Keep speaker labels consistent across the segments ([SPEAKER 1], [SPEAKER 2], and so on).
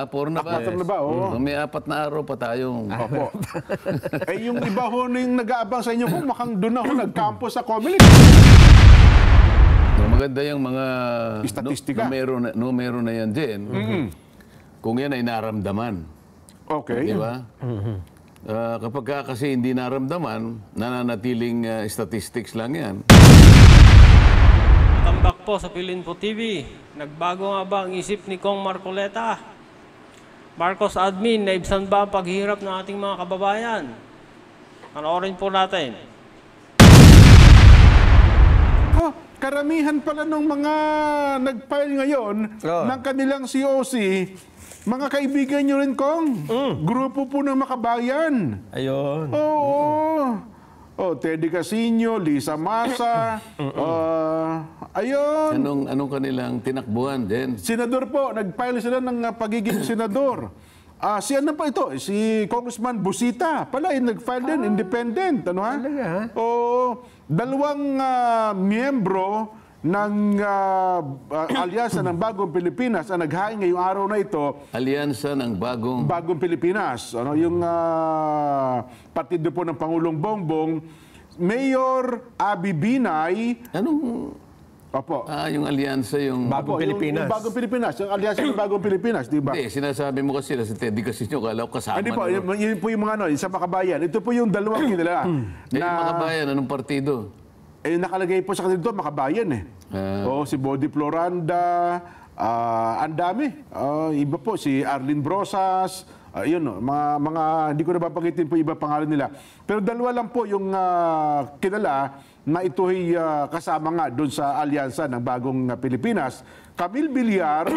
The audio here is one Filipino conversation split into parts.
[SPEAKER 1] 4 na ba?
[SPEAKER 2] 4 na ba? Oo.
[SPEAKER 1] May 4 na araw pa tayong...
[SPEAKER 2] Opo. Eh, yung iba ho na yung nag-aabang sa inyo po, makang doon na ho nag-campus sa Comelec.
[SPEAKER 1] Maganda yung mga
[SPEAKER 2] Statistika.
[SPEAKER 1] numero na yan din. Kung yan ay naramdaman.
[SPEAKER 2] Okay.
[SPEAKER 1] Di ba? Kapag kasi hindi naramdaman, nananatiling statistics lang yan.
[SPEAKER 3] Tambak po sa Pilinpo TV. Nagbago nga ba ang isip ni Kong Marcoleta? Marcos admin, naibsan ba ang paghihirap ng ating mga kababayan? Panoorin po natin.
[SPEAKER 2] Karamihan pala ng mga nag-file ngayon ng kanilang COC, mga kaibigan nyo rin, Kong. Grupo po ng makabayan.
[SPEAKER 4] Ayun.
[SPEAKER 2] Oo. Teddy Casino, Lisa Masa. Ayun.
[SPEAKER 1] Anong kanilang tinakbuhan din?
[SPEAKER 2] Senador po, nag-file sila ng pagiging senador. Si ano pa ito? Si Congressman Busita. Pala, nag-file din, independent. Ano ha? Oo. 2 miyembro ng Alyansa ng Bagong Pilipinas ang naghain ngayong araw na ito.
[SPEAKER 1] Alyansa ng
[SPEAKER 2] Bagong Pilipinas. Ano, yung partido po ng Pangulong Bongbong, Mayor Abby Binay.
[SPEAKER 1] Anong...
[SPEAKER 2] Opo.
[SPEAKER 1] Yung alyansa, yung...
[SPEAKER 4] Bagong Pilipinas.
[SPEAKER 2] Yung Bagong Pilipinas. Yung Alyansa ng Bagong Pilipinas, di ba?
[SPEAKER 1] Hindi, sinasabi mo kasi na si Teddy Casino, kala ko kasama.
[SPEAKER 2] Hindi po, yun po yung mga sa makabayan. Ito po yung dalawang kilala.
[SPEAKER 1] Yung makabayan, anong partido?
[SPEAKER 2] Nakalagay po sa kanila doon, makabayan eh. Si Body Floranda, ang dami. Iba po, si Arlene Brosas, yun, mga hindi ko na babagitin po iba pangalan nila. Pero 2 lang po yung kilala na ito'y kasama nga doon sa alyansa ng Bagong Pilipinas. Camille Villar,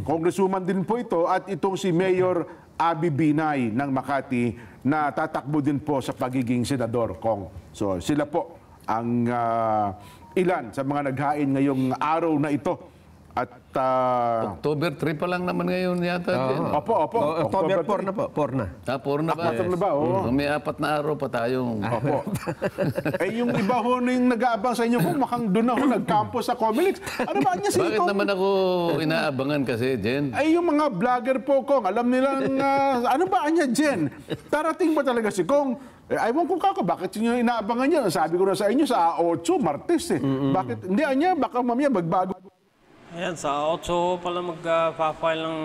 [SPEAKER 2] congresswoman din po ito, at itong si Mayor Abby Binay ng Makati na tatakbo din po sa pagiging senador, Kong. So sila po ang ilan sa mga naghain ngayong araw na ito. At
[SPEAKER 1] October 3 pa lang naman ngayon yata.
[SPEAKER 2] Opo.
[SPEAKER 4] October 4 na po. 4 na.
[SPEAKER 1] 4 na ba?
[SPEAKER 2] 4 na ba? Oo.
[SPEAKER 1] May 4 na araw pa tayong...
[SPEAKER 2] Opo. Yung iba ho na yung nag-aabang sa inyo po, makang doon na ho nag-campus sa Comelec. Ano ba niya si
[SPEAKER 1] Bakit naman ako inaabangan kasi, Jen?
[SPEAKER 2] Ay, yung mga vlogger po, Kong, alam nilang, ano ba niya, Jen? Darating ba talaga si Kong? Aywan ko bakit nyo inaabangan niya? Sabi ko na sa inyo, sa 8, Martes eh. Bakit? Hindi, anya, baka mamaya magbago.
[SPEAKER 3] Ayan, sa 8 pala mag-file ng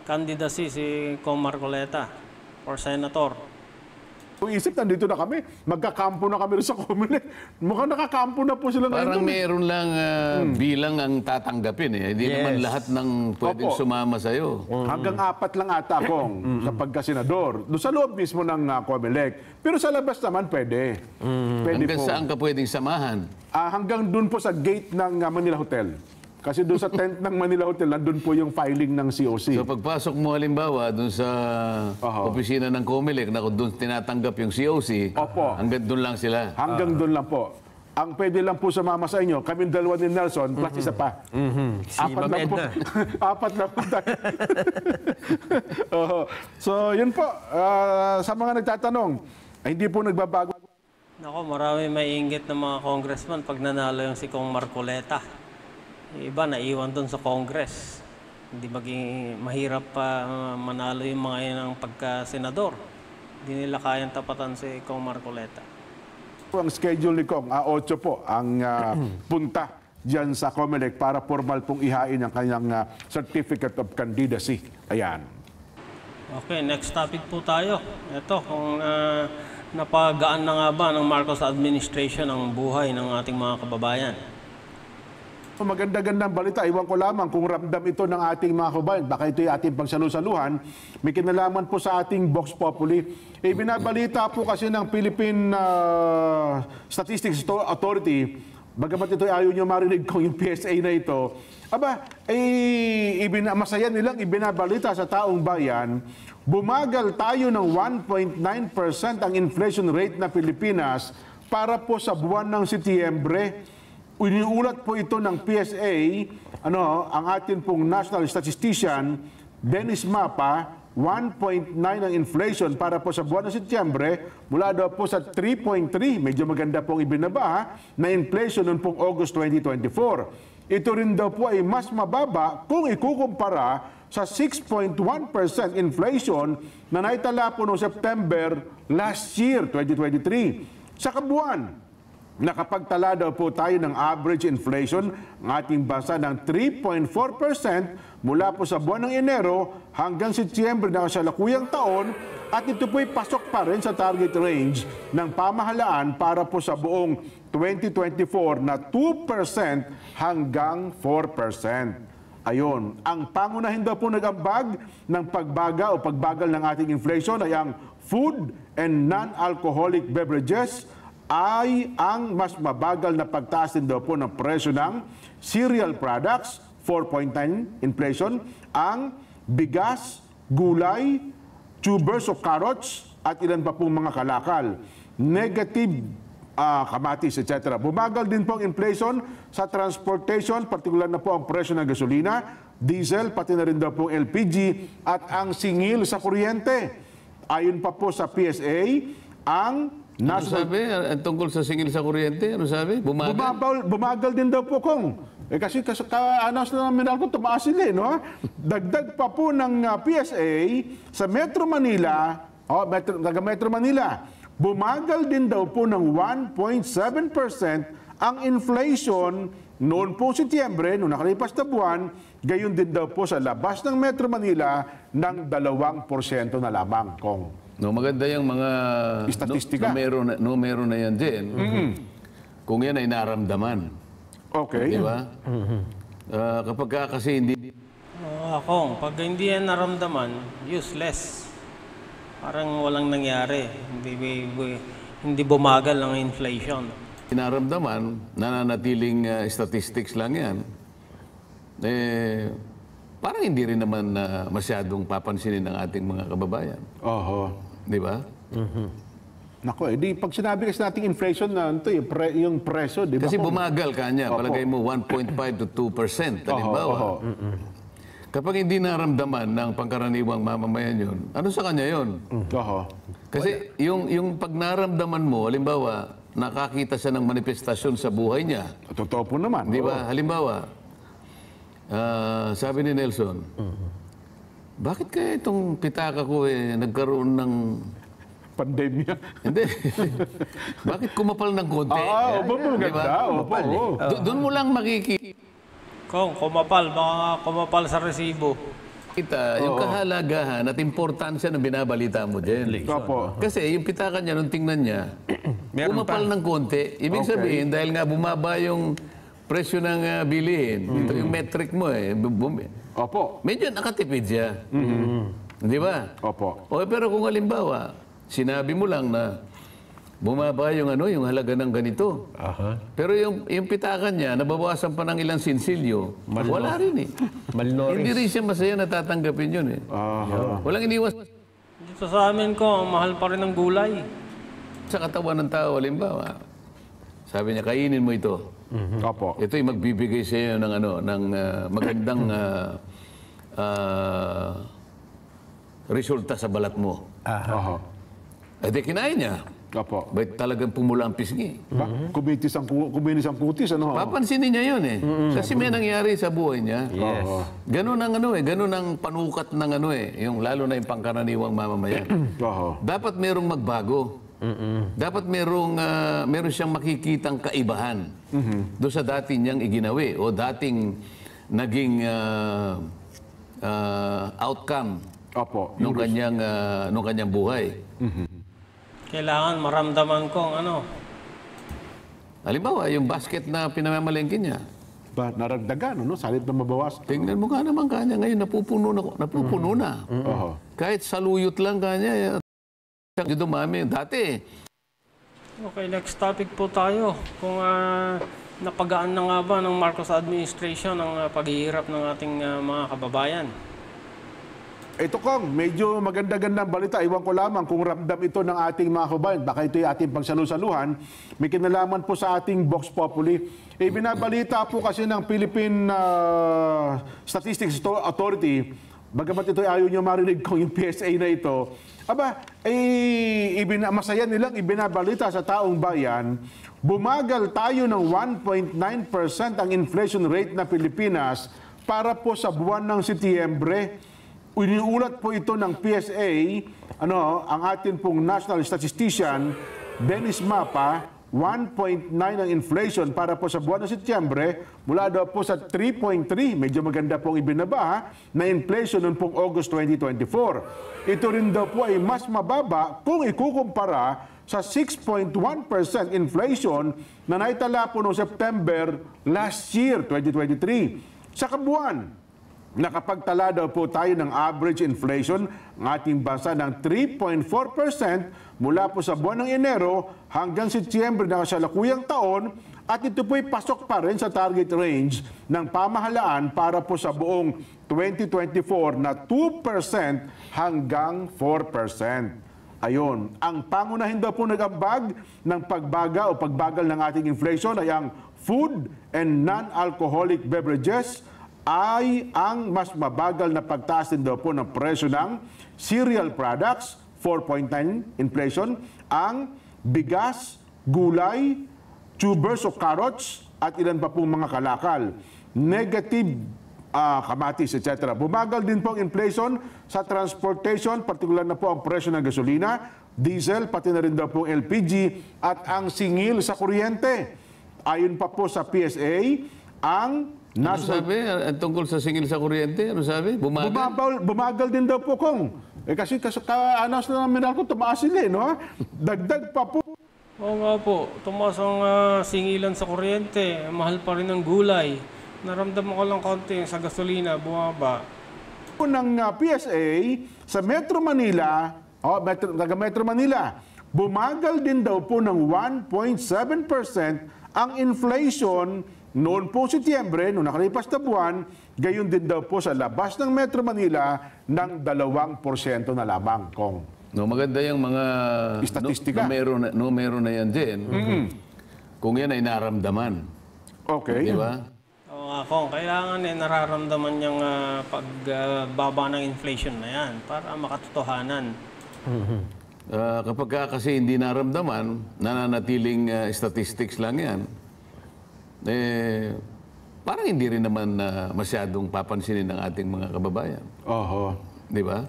[SPEAKER 3] candidacy si Kong Marcoleta for senator.
[SPEAKER 2] Kung isip, nandito na kami. Magkakampo na kami sa Comelec. Mukhang nakakampo na po sila ngayon.
[SPEAKER 1] Parang meron lang bilang ang tatanggapin eh. Hindi naman lahat ng pwedeng sumama sa'yo.
[SPEAKER 2] Hanggang 4 lang ata, Kong, sa pagkasenador. Doon sa loob mismo ng Comelec. Pero sa labas naman, pwede. Pwede
[SPEAKER 1] Hanggang
[SPEAKER 2] po.
[SPEAKER 1] saan ka pwedeng samahan?
[SPEAKER 2] Hanggang doon po sa gate ng Manila Hotel. Kasi doon sa tent ng Manila Hotel, nandun po yung filing ng COC.
[SPEAKER 1] So pagpasok mo halimbawa doon sa opisina ng Comelec na kung doon tinatanggap yung COC, hanggang doon lang sila.
[SPEAKER 2] Hanggang doon lang po. Ang pwede lang po sumama sa inyo, kaming 2 ni Nelson, plus isa pa.
[SPEAKER 4] Si Ma'am Edna.
[SPEAKER 2] 4 na po tayo. So, yun po. Sa mga nagtatanong, hindi po nagbabago.
[SPEAKER 3] Nako, marami may inggit ng mga congressman pag nanalo yung si Kong Marcoleta. Iba naiwan doon sa Congress. Hindi maging mahirap pa manalo yung mga yan ng pagka-senador. Hindi nila kayang tapatan si Kong Marcoleta.
[SPEAKER 2] Ang schedule ni Kong, 8 po ang punta dyan sa Comelec para formal pong ihain ang kanyang Certificate of Candidacy. Ayan.
[SPEAKER 3] Okay, next topic po tayo. Ito, kung napagaan na nga ba ng Marcos administration ang buhay ng ating mga kababayan.
[SPEAKER 2] Maganda-gandang balita. Iwan ko lamang kung ramdam ito ng ating mga kabayan. Baka ito yung ating pagsalusaluhan. May kinalaman po sa ating Vox Populi. Binabalita po kasi ng Philippine Statistics Authority, bagamat ito ayaw nyo marinig kung yung PSA na ito, masaya nilang ibinabalita sa taong bayan, bumagal tayo ng 1.9% ang inflation rate na Pilipinas para po sa buwan ng Setyembre. Iniulat po ito ng PSA, ang atin pong national statistician, Dennis Mapa, 1.9 ang inflation para po sa buwan ng Setyembre, mula daw po sa 3.3, medyo maganda pong ibinaba, na inflation noong pong August 2024. Ito rin daw po ay mas mababa kung ikukumpara sa 6.1% inflation na naitala po noong September last year, 2023. Sa kabuuan, nakapagtala daw po tayo ng average inflation ng ating bansa ng 3.4% mula po sa buwan ng Enero hanggang Setyembre ng kasalukuyang taon, at ito po'y pasok pa rin sa target range ng pamahalaan para po sa buong 2024 na 2% hanggang 4%. Ayon, ang pangunahin daw po nag-ambag ng pagbaga o pagbagal ng ating inflation ay ang food and non-alcoholic beverages, ay ang mas mabagal na pagtaas din daw po ng presyo ng cereal products, 4.9 inflation, ang bigas, gulay, tubers o carrots, at ilan pa pong mga kalakal. Negative kamatis, etc. Bumagal din po ang inflation sa transportation, partikular na po ang presyo ng gasolina, diesel, pati na rin daw po LPG, at ang singil sa kuryente. Ayon pa po sa PSA, ang
[SPEAKER 1] Ano sabi? Tungkol sa singil sa kuryente? Ano sabi? Bumagal?
[SPEAKER 2] Bumagal din daw po, Kong. Kasi ka-announce na namin ako, tumaas sila, no? Dagdag pa po ng PSA sa Metro Manila, Metro Manila, bumagal din daw po ng 1.7% ang inflation noon po Setyembre, noong nakalipas na buwan, gayon din daw po sa labas ng Metro Manila ng 2% na lamang, Kong.
[SPEAKER 1] No, maganda yung mga
[SPEAKER 2] Statistika.
[SPEAKER 1] numero na yan din. Kung yan ay naramdaman.
[SPEAKER 2] Okay.
[SPEAKER 1] Di ba? Kapag kasi hindi...
[SPEAKER 3] Akong, pag hindi yan naramdaman, useless. Parang walang nangyari. Hindi bumagal ang inflation.
[SPEAKER 1] Naramdaman, nananatiling statistics lang yan. Parang hindi rin naman masyadong papansinin ng ating mga kababayan.
[SPEAKER 2] Oho.
[SPEAKER 1] Di ba?
[SPEAKER 2] Nako, pag sinabi kasi nating inflation na ito, yung presyo, di ba?
[SPEAKER 1] Kasi
[SPEAKER 2] Kong?
[SPEAKER 1] bumagal kanya, palagay mo 1.5 to 2%. Halimbawa, kapag hindi naramdaman ng pangkaraniwang mamamayan yun, ano sa kanya yun? Kasi yung pag naramdaman mo, halimbawa, nakakita siya ng manifestasyon sa buhay niya.
[SPEAKER 2] Totoo po naman.
[SPEAKER 1] Di ba? Halimbawa, sabi ni Nelson, bakit kaya itong pitaka ko nagkaroon ng...
[SPEAKER 2] Pandemya.
[SPEAKER 1] Hindi. Bakit kumapal ng konti?
[SPEAKER 2] Maganda.
[SPEAKER 1] Doon mo lang makikita
[SPEAKER 3] Kung kumapal, baka kumapal sa resibo.
[SPEAKER 1] yung kahalagahan at importansya ng binabalita mo din.
[SPEAKER 2] Opo.
[SPEAKER 1] Kasi yung pitaka niya, nung tingnan niya, kumapal ng konti. Ibig sabihin, dahil nga bumaba yung presyo ng bilihin, ito yung metric mo
[SPEAKER 2] Opo.
[SPEAKER 1] medyo nakatipid siya. Di ba?
[SPEAKER 2] Opo.
[SPEAKER 1] Pero kung halimbawa, sinabi mo lang na bumaba yung halaga ng ganito. Pero yung pitakan niya, nababawasan pa ng ilang sinsilyo, wala rin Hindi rin siya masaya na tatanggapin yun Walang iniwas
[SPEAKER 3] Dito sa amin ko, mahal pa rin ng gulay.
[SPEAKER 1] sa katawan ng tao, halimbawa. Sabi niya, kainin mo ito.
[SPEAKER 2] Opo.
[SPEAKER 1] Ito'y magbibigay sa iyo ng magandang resulta sa balat mo. Di kinain niya.
[SPEAKER 2] Opo.
[SPEAKER 1] Ba't talagang pumula ang pisngi?
[SPEAKER 2] Kuminis ang kutis, ano?
[SPEAKER 1] Papansinin niya yun Kasi may nangyari sa buhay niya.
[SPEAKER 2] Yes.
[SPEAKER 1] Ganun ang ganun ang panukat ng yung lalo na yung pangkaraniwang mamamayan. Dapat merong magbago. Dapat meron siyang makikitang kaibahan doon sa dati niyang iginawi o dating naging outcome nung kanyang buhay.
[SPEAKER 3] Kailangan maramdaman kong
[SPEAKER 1] Halimbawa, yung basket na pinamamalengke niya.
[SPEAKER 2] Naragdagan, salit na mabawas.
[SPEAKER 1] Tingnan mo nga naman kanya ngayon, napupuno na. Kahit saluyot lang kanya, dumami. Dati.
[SPEAKER 3] Okay, next topic po tayo. Kung napagaan na nga ba ng Marcos administration ang paghihirap ng ating mga kababayan?
[SPEAKER 2] Ito, Kong, medyo maganda-gandang balita. Iwan ko lamang kung ramdam ito ng ating mga kababayan. Baka ito'y ating pagsalusaluhan. May kinalaman po sa ating Vox Populi. Binabalita po kasi ng Philippine Statistics Authority, bagamat ito'y ayaw niyo marinig kong yung PSA na ito, masaya nilang ibinabalita sa taong bayan, bumagal tayo ng 1.9% ang inflation rate na Pilipinas para po sa buwan ng Setyembre. Iniulat po ito ng PSA, ang atin pong national statistician, Dennis Mapa, 1.9 ang inflation para po sa buwan ng Setyembre, mula daw po sa 3.3, medyo maganda pong ibinaba, na inflation noong pong August 2024. Ito rin daw po ay mas mababa kung ikukumpara sa 6.1% inflation na naitala po noong September last year, 2023. Sa kabuuan, nakapagtala daw po tayo ng average inflation ng ating bansa ng 3.4% mula po sa buwan ng Enero hanggang Setyembre ng kasalukuyang taon, at ito po'y pasok pa rin sa target range ng pamahalaan para po sa buong 2024 na 2% hanggang 4%. Ayon, ang pangunahin daw po nag-ambag ng pagbaga o pagbagal ng ating inflation ay ang food and non-alcoholic beverages, ay ang mas mabagal na pagtaas din daw po ng presyo ng cereal products, 4.9 inflation, ang bigas, gulay, tubers o carrots, at ilan pa pong mga kalakal. Negative kamatis, etc. Bumagal din po ang inflation sa transportation, partikular na po ang presyo ng gasolina, diesel, pati na rin daw po ang LPG, at ang singil sa kuryente. Ayon pa po sa PSA, ang
[SPEAKER 1] Ano sabi? Tungkol sa singil sa kuryente? Ano sabi?
[SPEAKER 2] bumagal din daw po, Kong. Kasi ka-anas na ng mineral ko, tumaas sila, no? Dagdag pa po.
[SPEAKER 3] Oo nga po, tumaas ang singilan sa kuryente, mahal pa rin ang gulay. Naramdaman ko lang konti sa gasolina, bumaba.
[SPEAKER 2] Ng PSA sa Metro Manila, Metro Manila, bumagal din daw po ng 1.7% ang inflation noon po Setyembre, noong nakalipas na buwan, gayon din daw po sa labas ng Metro Manila ng 2% na lamang, Kong.
[SPEAKER 1] No, maganda yung mga
[SPEAKER 2] Istatistika.
[SPEAKER 1] numero na yan din. Kung yan ay naramdaman.
[SPEAKER 2] Okay.
[SPEAKER 1] Di ba?
[SPEAKER 3] Oo nga Kong, kailangan nararamdaman niyang pagbaba ng inflation na yan para makatotohanan.
[SPEAKER 1] Kapag kasi hindi naramdaman, nananatiling statistics lang yan, parang hindi rin naman masyadong papansinin ng ating mga kababayan.
[SPEAKER 2] Oho.
[SPEAKER 1] Di ba?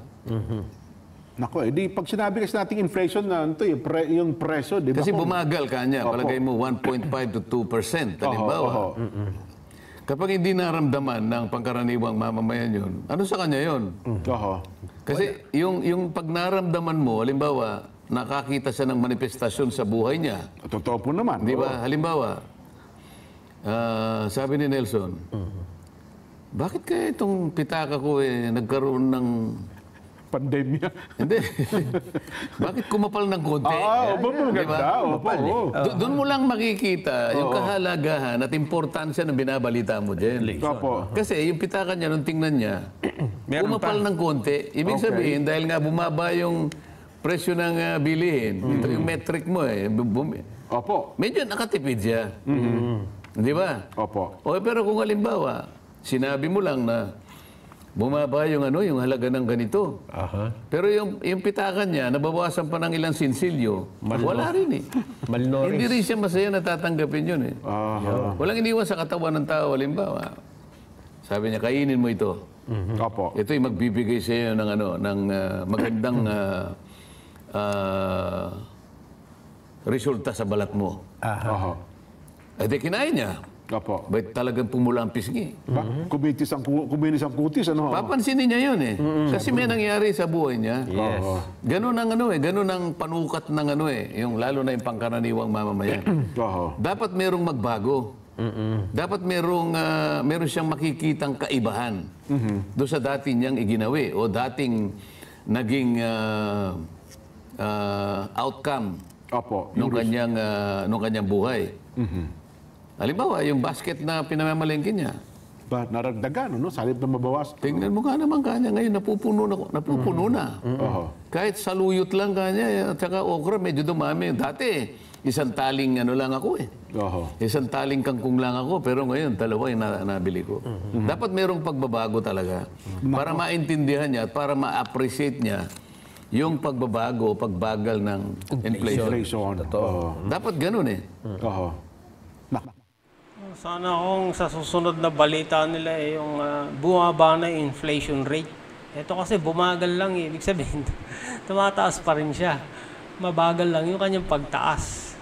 [SPEAKER 2] Nako, di pag sinabi kasi nating inflation na ito, yung presyo, di ba?
[SPEAKER 1] Kasi bumagal kanya, palagay mo 1.5 to 2%, halimbawa. Kapag hindi naramdaman ng pangkaraniwang mamamayan yun, ano sa kanya yun?
[SPEAKER 2] Oho.
[SPEAKER 1] Kasi yung pag naramdaman mo, halimbawa, nakakita siya ng manifestasyon sa buhay niya.
[SPEAKER 2] Totoo po naman.
[SPEAKER 1] Di ba? Halimbawa, sabi ni Nelson, bakit kaya itong pitaka ko nagkaroon ng
[SPEAKER 2] pandemya.
[SPEAKER 1] Hindi. Bakit kumapal ng konti?
[SPEAKER 2] Maganda.
[SPEAKER 1] Doon mo lang makikita yung kahalagahan at importansya ng binabalita mo dyan. Kasi yung pitaka niya, nung tingnan niya, kumapal ng konti. Ibig sabihin, dahil nga bumaba yung presyo ng bilihin, ito yung metric mo medyo nakatipid siya. Di ba?
[SPEAKER 2] Opo.
[SPEAKER 1] Pero kung halimbawa, sinabi mo lang na bumaba yung halaga ng ganito. Pero yung pitakan niya, nabawasan pa ng ilang sinsilyo, wala rin Hindi rin siya masaya na tatanggapin yun Walang iniwan sa katawan ng tao, halimbawa. Sabi niya, kainin mo ito.
[SPEAKER 2] Opo.
[SPEAKER 1] Ito'y magbibigay sa iyo ng magandang resulta sa balat mo. Di kinain niya.
[SPEAKER 2] Opo.
[SPEAKER 1] Ba't talagang pumula ang pisngi?
[SPEAKER 2] Kuminis ang kutis,
[SPEAKER 1] Papansinin niya yun Kasi may nangyari sa buhay niya. Ganun ang ganun ang panukat ng yung lalo na yung pangkaraniwang mamamayan. Dapat merong magbago. Dapat meron siyang makikitang kaibahan doon sa dati niyang iginawi o dating naging outcome nung kanyang buhay. Halimbawa, yung basket na pinamamalengke niya.
[SPEAKER 2] Naragdagan, salib na mabawas.
[SPEAKER 1] Tingnan mo nga naman kanya ngayon, napupuno na. Kahit saluyot lang kanya, at saka okra, medyo dumami. Dati, isang taling lang ako Isang taling kangkong lang ako, pero ngayon, dalawa yung nabili ko. Dapat merong pagbabago talaga. Para maintindihan niya at para ma-appreciate niya yung pagbabago, pagbagal ng inflation. Dapat ganun
[SPEAKER 3] Sana kung sa susunod na balita nila yung bumaba na yung inflation rate. Ito kasi bumagal lang eh. Ibig sabihin, tumataas pa rin siya. Mabagal lang yung kanyang pagtaas.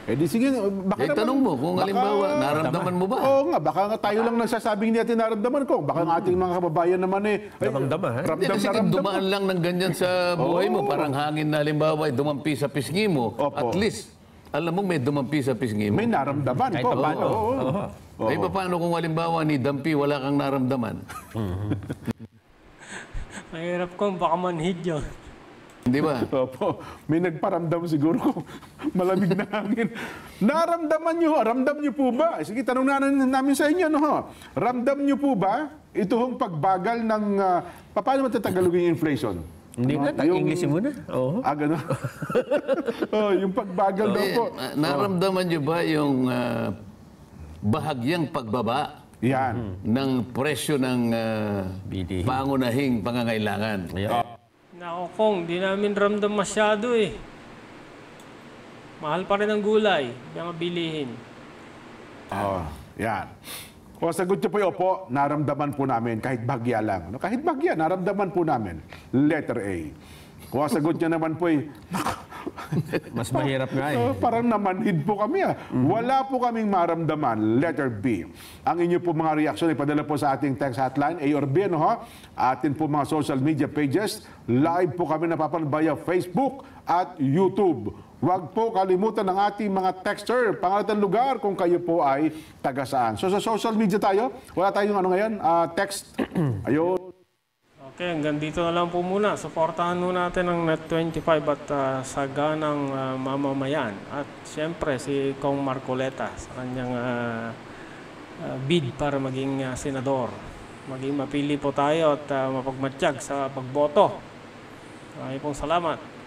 [SPEAKER 2] Eh di sige, baka naman...
[SPEAKER 1] tanong mo kung halimbawa, naramdaman mo ba?
[SPEAKER 2] Oo nga, baka nga tayo lang nagsasabing natin naramdaman ko. Baka ang ating mga kababayan naman
[SPEAKER 4] Damang-dama, ha?
[SPEAKER 1] Hindi, kasi kung dumaan lang ng ganyan sa buhay mo, parang hangin na halimbawa, dumampi sa pisngi mo,
[SPEAKER 2] Opo.
[SPEAKER 1] at least, alam mo may dumampi sa pisngi mo.
[SPEAKER 2] May naramdaman ko. Paano?
[SPEAKER 1] Ay, paano kung halimbawa ni Dampi wala kang naramdaman?
[SPEAKER 3] Mahirap kung baka manhid yun.
[SPEAKER 1] Di ba?
[SPEAKER 2] Opo. May nagparamdam siguro ko. Malamig na hangin. Naramdaman nyo, ramdam nyo po ba? Sige, tanong namin sa inyo, no? Ho? Ramdam nyo po ba ito hong pagbagal ng... paano matatagalog yung inflation?
[SPEAKER 4] Hindi na, tag-English mo na. Oo.
[SPEAKER 2] Gano'n? Yung pagbagal daw po.
[SPEAKER 1] Naramdaman nyo ba yung bahagyang pagbaba
[SPEAKER 2] Yan.
[SPEAKER 1] ng presyo ng
[SPEAKER 4] Bilihin.
[SPEAKER 1] pangunahing pangangailangan?
[SPEAKER 3] Nako Kong, di namin ramdam masyado eh. Mahal pa rin ang gulay, yung bilihin.
[SPEAKER 2] Yan. Kung sagot nyo po yung opo, naramdaman po namin kahit bagya lang. Kahit bagya, naramdaman po namin. Letter A. Kung sagot nyo naman po
[SPEAKER 4] Mas mahirap nga eh.
[SPEAKER 2] parang namanhid po kami. Wala po kaming maramdaman. Letter B. Ang inyo po mga reaksyon, ipadala po sa ating text hotline, A or B, ano ha? Atin po mga social media pages. Live po kami napapanood via Facebook at YouTube. Huwag po kalimutan ng ating mga texter, pangalan ng lugar kung kayo po ay taga saan. So sa social media tayo, wala tayong ano ngayon, text. Ayun.
[SPEAKER 3] Okay, hanggang dito na lang po muna. Suportahan mo natin ang Net25 at saganang mamamayan. At siyempre si Kong Marcoleta sa kanyang bid para maging senador. Maging mapili po tayo at mapagmatsyag sa pagboto. Maraming pong salamat.